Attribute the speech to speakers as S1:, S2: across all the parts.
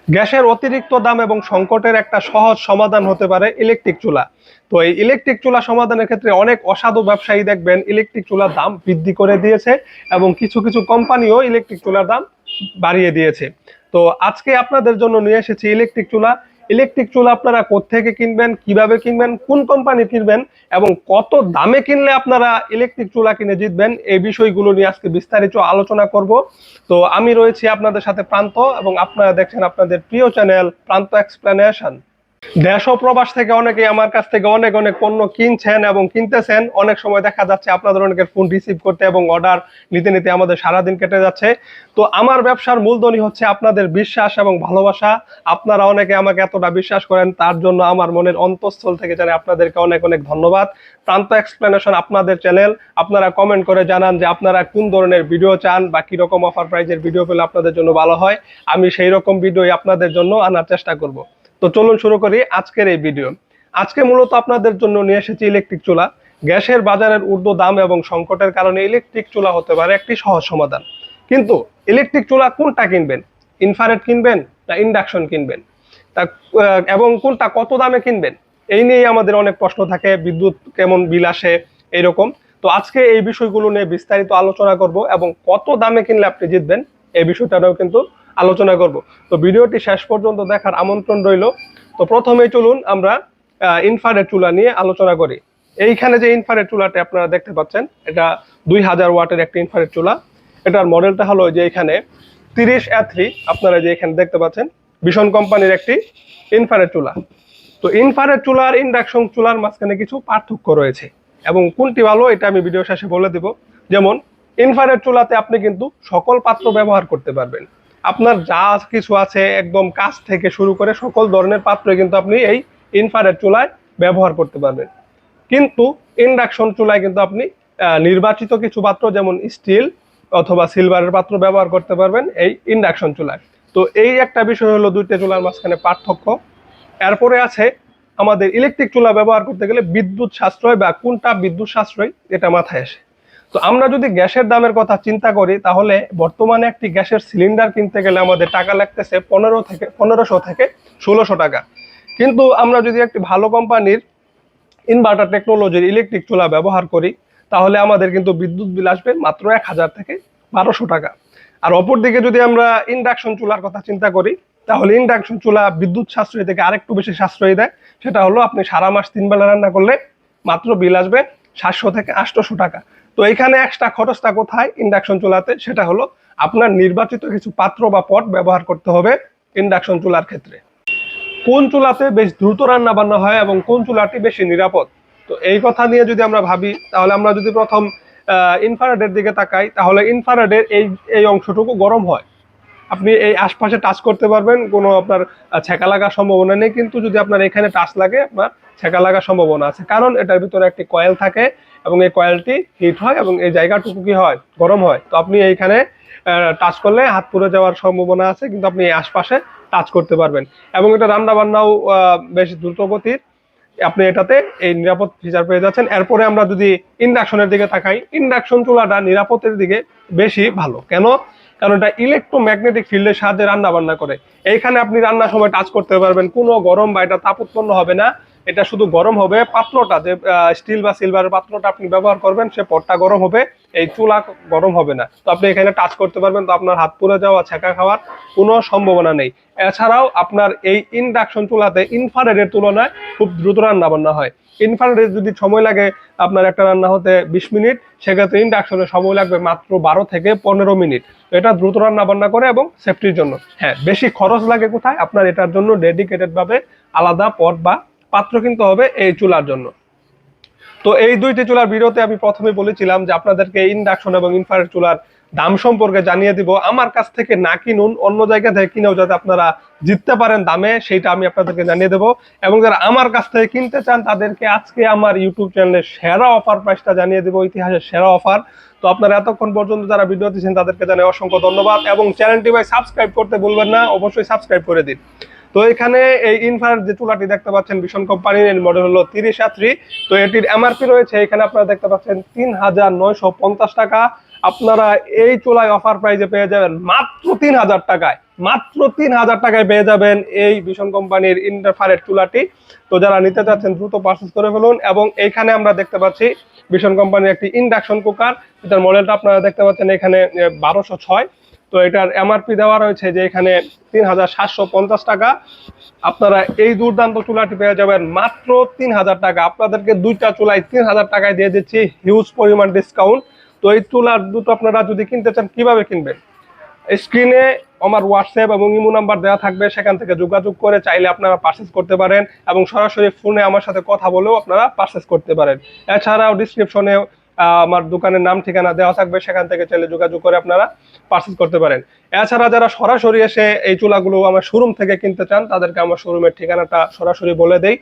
S1: গ্যাসের অতিরিক্ত দাম এবং সংকটের একটা সহজ সমাধান হতে পারে ইলেকট্রিক চুলা। তো এই ইলেকট্রিক চুলা সমাধানের ক্ষেত্রে অনেক অসাধু ব্যবসায়ী দেখবেন ইলেকট্রিক চুলার দাম বৃদ্ধি করে দিয়েছে এবং কিছু কিছু কোম্পানিও ইলেকট্রিক চুলার দাম বাড়িয়ে দিয়েছে। তো আজকে আপনাদের জন্য নিয়ে এসেছি ইলেকট্রিক চুলা। ইলেকট্রিক চুলা আপনারা কোত্থেকে কিনবেন, কিভাবে কিনবেন, কোন কোম্পানি কিনবেন এবং কত দামে কিনলে আপনারা ইলেকট্রিক চুলা কিনে জিতবেন, এই বিষয়গুলো নিয়ে আজকে বিস্তারিত আলোচনা করব। তো আমি রয়েছি আপনাদের সাথে প্রান্ত এবং আপনারা দেখছেন আপনাদের প্রিয় চ্যানেল প্রান্ত এক্সপ্লেনেশন। দেশ ও প্রবাস থেকে অনেকেই আমার কাছ থেকে অনেক অনেক পণ্য কিনছেন এবং কিনতেছেন। অনেক সময় দেখা যাচ্ছে আপনাদের অনেকের ফোন রিসিভ করতে এবং অর্ডার নিতে নিতে আমাদের সারাদিন কেটে যাচ্ছে। তো আমার ব্যবসার মূলধনই হচ্ছে আপনাদের বিশ্বাস এবং ভালোবাসা। আপনারা অনেকে আমাকে এতটা বিশ্বাস করেন, তার জন্য আমার মনের অন্তঃস্থল থেকে জানাই আপনাদেরকে অনেক অনেক ধন্যবাদ। প্রান্ত এক্সপ্লেনেশন আপনাদের চ্যানেল। আপনারা কমেন্ট করে জানান যে আপনারা কোন ধরনের ভিডিও চান বা কিরকম অফার প্রাইজের ভিডিও পেলে আপনাদের জন্য ভালো হয়। আমি সেই রকম ভিডিও আপনাদের জন্য আনার চেষ্টা করব। তো চলুন শুরু করি আজকের এই ভিডিও। আজকে মূলত আপনাদের জন্য নিয়ে এসেছি ইলেকট্রিক চুলা। গ্যাসের বাজারের ঊর্ধ্ব দাম এবং সংকটের কারণে ইলেকট্রিক চুলা হতে পারে একটি সহজ সমাধান। কিন্তু ইলেকট্রিক চুলা কোনটা কিনবেন, ইনফ্রারেড কিনবেন না ইন্ডাকশন কিনবেন, তা এবং কোনটা কত দামে কিনবেন, এই নিয়ে আমাদের অনেক প্রশ্ন থাকে। বিদ্যুৎ কেমন বিল আসে এইরকম। তো আজকে এই বিষয়গুলো নিয়ে বিস্তারিত আলোচনা করব এবং কত দামে কিনলে আপনি জিতবেন এই বিষয়টাও কিন্তু আলোচনা করব। তো ভিডিওটি শেষ পর্যন্ত দেখার আমন্ত্রণ রইল। তো প্রথমেই চলুন আমরা ইনফ্রারেড চুলা নিয়ে আলোচনা করি। এইখানে যে ইনফ্রারেড চুলাটি আপনারা দেখতে পাচ্ছেন, এটা 2000 ওয়াটের একটি ইনফ্রারেড চুলা। এটার মডেলটা হলো যে এখানে 30A3। আপনারা যে এখানে দেখতে পাচ্ছেন ভীষণ কোম্পানির একটি ইনফ্রারেড চুলা। তো ইনফ্রারেড চুলা আর ইন্ডাকশন চুলার মাঝখানে কিছু পার্থক্য রয়েছে এবং কোনটি ভালো এটা আমি ভিডিও শেষে বলে দিব। যেমন ইনফ্রারেড চুলাতে আপনি কিন্তু সকল পাত্র ব্যবহার করতে পারবেন। আপনার যা কিছু আছে একদম কাছ থেকে শুরু করে সকল ধরনের পাত্র কিন্তু আপনি এই ইনফ্রারেড চুলায় ব্যবহার করতে পারবেন। কিন্তু ইন্ডাকশন চুলায় কিন্তু আপনি নির্বাচিত কিছু পাত্র যেমন স্টিল অথবা সিলভারের পাত্র ব্যবহার করতে পারবেন এই ইন্ডাকশন চুলায়। তো এই একটা বিষয় হলো দুইটা চুলার মাঝখানে পার্থক্য। এরপরে আছে আমাদের ইলেকট্রিক চুলা ব্যবহার করতে গেলে বিদ্যুৎ সাশ্রয় বা কোনটা বিদ্যুৎ সাশ্রয় এটা মাথায় আসে। তো আমরা যদি গ্যাসের দামের কথা চিন্তা করি তাহলে বর্তমানে একটি গ্যাসের সিলিন্ডার কিনতে গেলে আমাদের টাকা লাগতেছে 1500 থেকে 1600 টাকা। কিন্তু আমরা যদি একটি ভালো কোম্পানির ইনভার্টার টেকনোলজির ইলেকট্রিক চুলা ব্যবহার করি তাহলে আমাদের কিন্তু বিদ্যুৎ বিল আসবে মাত্র 1000 থেকে 1200 টাকা। আর অপরদিকে যদি আমরা ইন্ডাকশন চুলার কথা চিন্তা করি তাহলে ইন্ডাকশন চুলা বিদ্যুৎ সাশ্রয়ী থেকে আরেকটু বেশি সাশ্রয়ী দেয়। সেটা হলো আপনি সারা মাস 3 বেলা রান্না করলে মাত্র বিল আসবে 700 থেকে 800 টাকা। তো এখানে এক্সট্রা খরচটা কোথায় ইন্ডাকশন চুলাতে, সেটা হলো আপনার নির্বাচিত কিছু পাত্র বা পট ব্যবহার করতে হবে ইন্ডাকশন চুলার ক্ষেত্রে। কোন চুলাতে বেশ দ্রুত রান্না বান্না হয় এবং কোন চুলাটি বেশি নিরাপদ, তো এই কথা নিয়ে যদি আমরা ভাবি তাহলে আমরা যদি প্রথম ইনফ্রারেডের দিকে তাকাই তাহলে ইনফ্রারেডের এই এই অংশটুকু গরম হয়। আপনি এই আশপাশে টাচ করতে পারবেন, কোনো আপনার ছেঁকা লাগার সম্ভাবনা নেই। কিন্তু যদি আপনার এখানে টাচ লাগে আপনার ছেঁকা লাগার সম্ভাবনা আছে, কারণ এটার ভিতরে একটি কয়েল থাকে এবং এই কয়েলটি হিট হয় এবং এই জায়গাটুকু কি হয় গরম হয়। তো আপনি এইখানে টাচ করলে হাত পুড়ে যাওয়ার সম্ভাবনা আছে, কিন্তু আপনি এই আশপাশে টাচ করতে পারবেন এবং এটা রান্না বান্নাও বেশ দ্রুত গতির। আপনি এটাতে এই নিরাপদ ফিচার পেয়ে যাচ্ছেন। এরপরে আমরা যদি ইন্ডাকশনের দিকে তাকাই, ইন্ডাকশন চুলাটা নিরাপত্তার দিকে বেশি ভালো। কেন? কারণ এটা ইলেকট্রোম্যাগনেটিক ফিল্ডের সাহায্যে রান্না বান্না করে। এইখানে আপনি রান্নার সময় টাচ করতে পারবেন, কোনো গরম বা এটা তাপ উৎপন্ন হবে না। এটা শুধু গরম হবে পাত্রটা, যে স্টিল বা সিলভারের পাত্রটা আপনি ব্যবহার করবেন সে পটটা গরম হবে, এই চুলা গরম হবে না। তো আপনি এখানে টাচ করতে পারবেন, তো আপনার হাত পুড়ে যাওয়া ছেঁকা খাওয়ার কোনো সম্ভাবনা নেই। এছাড়াও আপনার এই ইন্ডাকশন চুলাতে ইনফ্রারেডের তুলনায় খুব দ্রুত রান্না বান্না হয়। ইনফ্রারেড যদি সময় লাগে আপনার একটা রান্না হতে 20 মিনিট, সেক্ষেত্রে ইন্ডাকশনে সময় লাগবে মাত্র 12 থেকে 15 মিনিট। এটা দ্রুত রান্না বান্না করে এবং সেফটির জন্য। হ্যাঁ, বেশি খরচ লাগে কোথায়, আপনার এটার জন্য ডেডিকেটেড ভাবে আলাদা পট বা পাত্র কিনতে হবে এই চুলার জন্য। তো এই দুইটি চুলার ভিডিওতে আমি প্রথমে বলেছিলাম যে আপনাদেরকে ইন্ডাকশন এবং ইনফ্রারেড চুলার দাম সম্পর্কে জানিয়ে দিব। আমার কাছ থেকে না কিনুন, অন্য জায়গা থেকে কিনেও যাতে আপনারা জিততে পারেন দামে, সেইটা আমি আপনাদেরকে জানিয়ে দেবো। এবং যারা আমার কাছ থেকে কিনতে চান তাদেরকে আজকে আমার ইউটিউব চ্যানেলের সেরা অফার প্রাইসটা জানিয়ে দেবো, ইতিহাসের সেরা অফার। তো আপনারা এতক্ষণ পর্যন্ত যারা ভিডিও দিচ্ছেন তাদেরকে জানাই অসংখ্য ধন্যবাদ এবং চ্যানেলটি ভাই সাবস্ক্রাইব করতে ভুলবেন না, অবশ্যই সাবস্ক্রাইব করে দিন। তো এখানে এই ইনফ্রারেড যে চুলাটি দেখতে পাচ্ছেন ভীষণ কোম্পানির, এর মডেল হলো 30A3। তো এটির এমআরপি রয়েছে এখানে আপনারা দেখতে পাচ্ছেন 3950 টাকা। আপনারা এই চুলায় অফার প্রাইজে পেয়ে যাবেন মাত্র 3000 টাকায়। মাত্র 3000 টাকায় পেয়ে যাবেন এই ভীষণ কোম্পানির ইনফ্রারেড চুলাটি। তো যারা নিতে চাচ্ছেন দ্রুত পারচেজ করে ফেলুন। এবং এইখানে আমরা দেখতে পাচ্ছি ভীষণ কোম্পানির একটি ইন্ডাকশন কুকার, এটার মডেলটা আপনারা দেখতে পাচ্ছেন এখানে 1206। তো এটার এমআরপি দেওয়া রয়েছে যে এখানে 3750 টাকা। আপনারা এই দুর্দান্ত চুলাটি পেয়ে যাবেন মাত্র 3000 টাকা। আপনাদেরকে দুইটা চুলাই 3000 টাকায় দিয়ে দিচ্ছি, হিউজ পরিমাণ ডিসকাউন্ট। তো এই চুলার দুটো আপনারা যদি কিনতে চান কিভাবে কিনবেন, স্ক্রিনে আমার হোয়াটসঅ্যাপ এবং ইমো নাম্বার দেওয়া থাকবে, সেখান থেকে যোগাযোগ করে চাইলে আপনারা পারচেস করতে পারেন এবং সরাসরি ফোনে আমার সাথে কথা বলেও আপনারা পারচেস করতে পারেন। এছাড়াও ডিসক্রিপশনে আমার দোকানের নাম ঠিকানা দেওয়া থাকবে, সেখান থেকে চাইলে যোগাযোগ করে আপনারা পারচেস করতে পারেন। এছাড়া যারা সরাসরি এসে এই চুলাগুলো আমার শোরুম থেকে কিনতে চান তাদেরকে আমার শোরুমের ঠিকানাটা সরাসরি বলে দেই।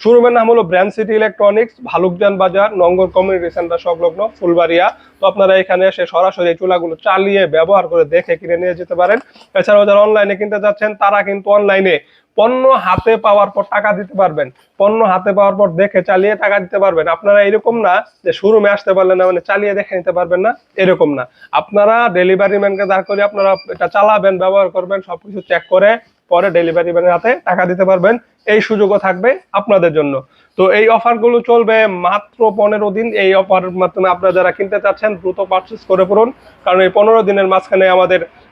S1: শোরুমের নাম হলো ব্র্যান্ড সিটি ইলেকট্রনিক্স, ভালুকজান বাজার, নঙ্গর কমিউনিটি সেন্টার সংলগ্ন, ফুলবাড়িয়া। তো আপনারা এখানে এসে সরাসরি এই চুলাগুলো চালিয়ে ব্যবহার করে দেখে কিনে নিয়ে যেতে পারেন। এছাড়াও যারা অনলাইনে কিনতে যাচ্ছেন তারা কিন্তু অনলাইনে পণ্য হাতে পাওয়ার পর টাকা দিতে পারবেন, পণ্য হাতে পাওয়ার পর দেখে চালিয়ে টাকা দিতে পারবেন। আপনারা এরকম না যে শোরুমে আসতে পারলেন না মানে চালিয়ে দেখে নিতে পারবেন না, এরকম না। আপনারা ডেলিভারি ম্যানকে দাঁড় করে আপনারা এটা চালাবেন, ব্যবহার করবেন, সবকিছু চেক করে পরে ডেলিভারি ম্যানের হাতে টাকা দিতে পারবেন। এই সুযোগও থাকবে আপনাদের জন্য। তো এই অফারগুলো চলবে মাত্র 15 দিন। এই অফার মাধ্যমে আপনারা যারা কিনতে চাচ্ছেন দ্রুত পারচেজ করে পড়ুন, কারণ এই 15 দিনের মাঝখানে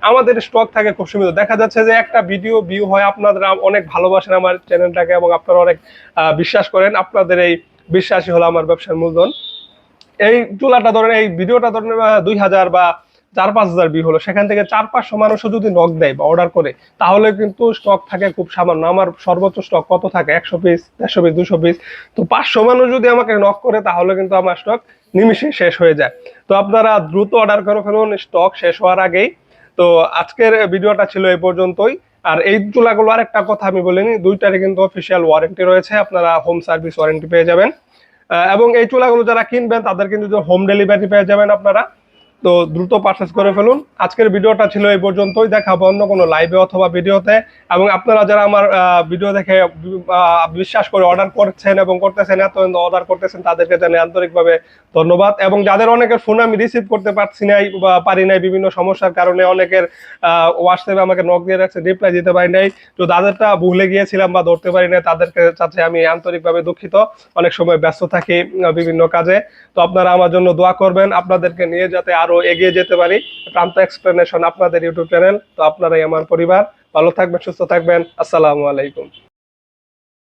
S1: আমাদের স্টক থাকে খুব সীমিত। দেখা যাচ্ছে যে একটা ভিডিও ভিউ হয়, আপনারা অনেক ভালোবাসেন আমার চ্যানেলটাকে এবং আপনারা অনেক বিশ্বাস করেন। আপনাদের এই বিশ্বাসই হলো আমার ব্যবসার মূলধন। এই চুলাটা ধরেন, এই ভিডিওটা ধরেন 2000 বা 4-5 হাজার ভিউ হলো, সেখান থেকে 400-500 মানুষও যদি নক দেয় বা অর্ডার করে, তাহলে কিন্তু স্টক থাকে খুব সামান্য। আমার সর্বোচ্চ স্টক কত থাকে, 100 পিস, 150 পিস, 200 পিস। তো 500 মানুষ যদি আমাকে নক করে তাহলে কিন্তু আমার স্টক নিমিশে শেষ হয়ে যায়। তো আপনারা দ্রুত অর্ডার করে ফেলুন স্টক শেষ হওয়ার আগেই। তো আজকের ভিডিওটা ছিল এই পর্যন্তই। আর এই চুলাগুলো আরেকটা কথা আমি বলিনি, দুইটারই কিন্তু অফিসিয়াল ওয়ারেন্টি রয়েছে, আপনারা হোম সার্ভিস ওয়ারেন্টি পেয়ে যাবেন। এবং এই চুলাগুলো যারা কিনবেন তাদের কিন্তু হোম ডেলিভারি পেয়ে যাবেন আপনারা। তো দ্রুত পারচেজ করে ফেলুন। আজকের ভিডিওটা ছিল এই পর্যন্তই, দেখা হবে অন্য কোনো লাইভে অথবা ভিডিওতে। এবং আপনারা যারা আমার ভিডিও দেখে বিশ্বাস করে অর্ডার করছেন এবং করতেছেন, এত অর্ডার করতেছেন, তাদেরকে জানাই আন্তরিকভাবে ধন্যবাদ। এবং যাদের অনেকের ফোন আমি রিসিভ করতে পারছি নাই বা পারি নাই বিভিন্ন সমস্যার কারণে, অনেকের হোয়াটসঅ্যাপে আমাকে নক দিয়ে রাখছে, রিপ্লাই দিতে পারি নাই, তো তাদেরটা ভুলে গিয়েছিলাম বা ধরতে পারি নাই, তাদেরকে চাচ্ছি আমি আন্তরিকভাবে দুঃখিত। অনেক সময় ব্যস্ত থাকি বিভিন্ন কাজে। তো আপনারা আমার জন্য দোয়া করবেন, আপনাদেরকে নিয়ে যাতে আরো এগিয়ে যেতে পারি। প্রান্ত এক্সপ্লেনেশন আপনাদের ইউটিউব চ্যানেল। তো আপনারাই আমার পরিবার। ভালো থাকবেন, সুস্থ থাকবেন। আসসালামু আলাইকুম।